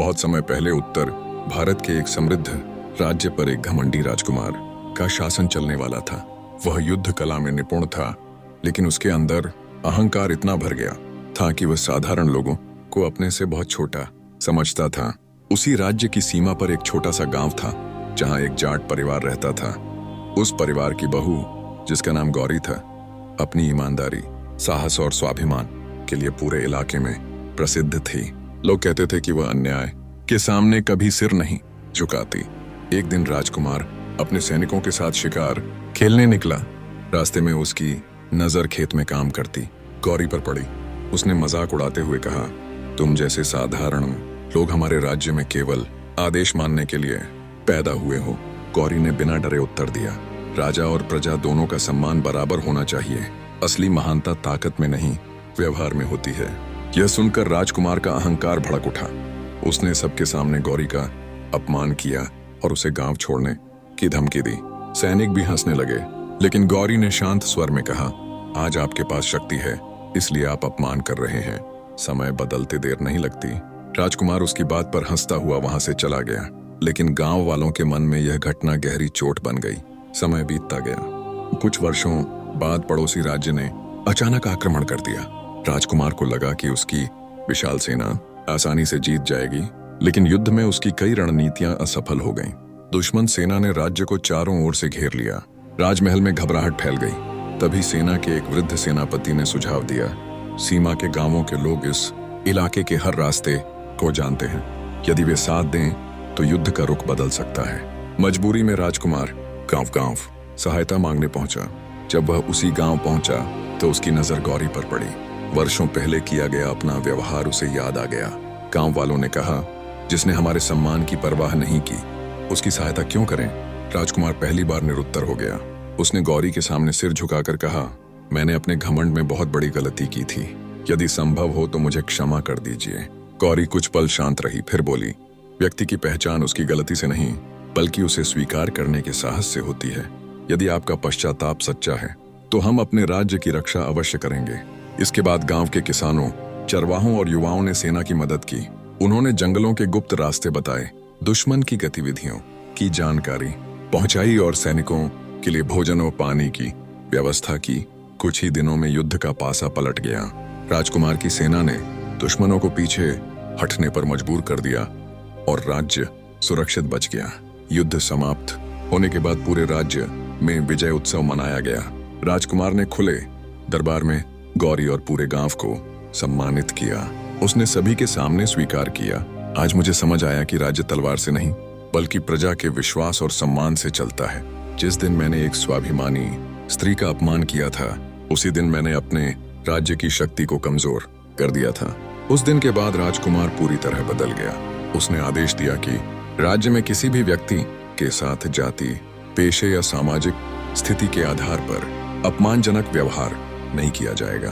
बहुत समय पहले उत्तर भारत के एक समृद्ध राज्य पर एक घमंडी राजकुमार का शासन चलने वाला था। वह युद्ध कला में निपुण था, लेकिन उसके अंदर अहंकार इतना भर गया था कि वह साधारण लोगों को अपने से बहुत छोटा समझता था। उसी राज्य की सीमा पर एक छोटा सा गांव था, जहां एक जाट परिवार रहता था। उस परिवार की बहू, जिसका नाम गौरी था, अपनी ईमानदारी, साहस और स्वाभिमान के लिए पूरे इलाके में प्रसिद्ध थी। लोग कहते थे कि वह अन्याय के सामने कभी सिर नहीं झुकाती। एक दिन राजकुमार अपने सैनिकों के साथ शिकार खेलने निकला। रास्ते में उसकी नजर खेत में काम करती गौरी पर पड़ी। उसने मजाक उड़ाते हुए कहा, तुम जैसे साधारण लोग हमारे राज्य में केवल आदेश मानने के लिए पैदा हुए हो। गौरी ने बिना डरे उत्तर दिया, राजा और प्रजा दोनों का सम्मान बराबर होना चाहिए। असली महानता ताकत में नहीं, व्यवहार में होती है। यह सुनकर राजकुमार का अहंकार भड़क उठा। उसने सबके सामने गौरी का अपमान किया और उसे गांव छोड़ने की धमकी दी। सैनिक भी हंसने लगे, लेकिन गौरी ने शांत स्वर में कहा, आज आपके पास शक्ति है, इसलिए आप अपमान कर रहे हैं। समय बदलते देर नहीं लगती। राजकुमार उसकी बात पर हंसता हुआ वहां से चला गया, लेकिन गांव वालों के मन में यह घटना गहरी चोट बन गई। समय बीतता गया। कुछ वर्षों बाद पड़ोसी राज्य ने अचानक आक्रमण कर दिया। राजकुमार को लगा कि उसकी विशाल सेना आसानी से जीत जाएगी, लेकिन युद्ध में उसकी कई रणनीतियां असफल हो गईं। दुश्मन सेना ने राज्य को चारों ओर से घेर लिया। राजमहल में घबराहट फैल गई। तभी सेना के एक वृद्ध सेनापति ने सुझाव दिया, सीमा के गांवों के लोग इस इलाके के हर रास्ते को जानते हैं। यदि वे साथ दें तो युद्ध का रुख बदल सकता है। मजबूरी में राजकुमार गांव सहायता मांगने पहुंचा। जब वह उसी गांव पहुंचा तो उसकी नजर गौरी पर पड़ी। वर्षों पहले किया गया अपना व्यवहार उसे याद आ गया। गांव वालों ने कहा, जिसने हमारे सम्मान की परवाह नहीं की, उसकी सहायता क्यों करें? राजकुमार पहली बार निरुत्तर हो गया। उसने गौरी के सामने सिर झुकाकर कहा, मैंने अपने घमंड में बहुत बड़ी गलती की थी। यदि संभव हो तो मुझे क्षमा कर दीजिए। गौरी कुछ पल शांत रही, फिर बोली, व्यक्ति की पहचान उसकी गलती से नहीं, बल्कि उसे स्वीकार करने के साहस से होती है। यदि आपका पश्चाताप सच्चा है तो हम अपने राज्य की रक्षा अवश्य करेंगे। इसके बाद गांव के किसानों, चरवाहों और युवाओं ने सेना की मदद की। उन्होंने जंगलों के गुप्त रास्ते बताए, दुश्मन की गतिविधियों की जानकारी पहुंचाई और सैनिकों के लिए भोजन और पानी की व्यवस्था की। कुछ ही दिनों में युद्ध का पासा पलट गया। राजकुमार की सेना ने दुश्मनों को पीछे हटने पर मजबूर कर दिया और राज्य सुरक्षित बच गया। युद्ध समाप्त होने के बाद पूरे राज्य में विजय उत्सव मनाया गया। राजकुमार ने खुले दरबार में गौरी और पूरे गांव को सम्मानित किया। उसने सभी के सामने स्वीकार किया, आज मुझे समझ आया कि राज्य तलवार से नहीं, बल्कि प्रजा के विश्वास और सम्मान से चलता है। जिस दिन मैंने एक स्वाभिमानी स्त्री का अपमान किया था, उसी दिन मैंने अपने राज्य की शक्ति को कमजोर कर दिया था। उस दिन के बाद राजकुमार पूरी तरह बदल गया। उसने आदेश दिया कि राज्य में किसी भी व्यक्ति के साथ जाति, पेशे या सामाजिक स्थिति के आधार पर अपमानजनक व्यवहार नहीं किया जाएगा।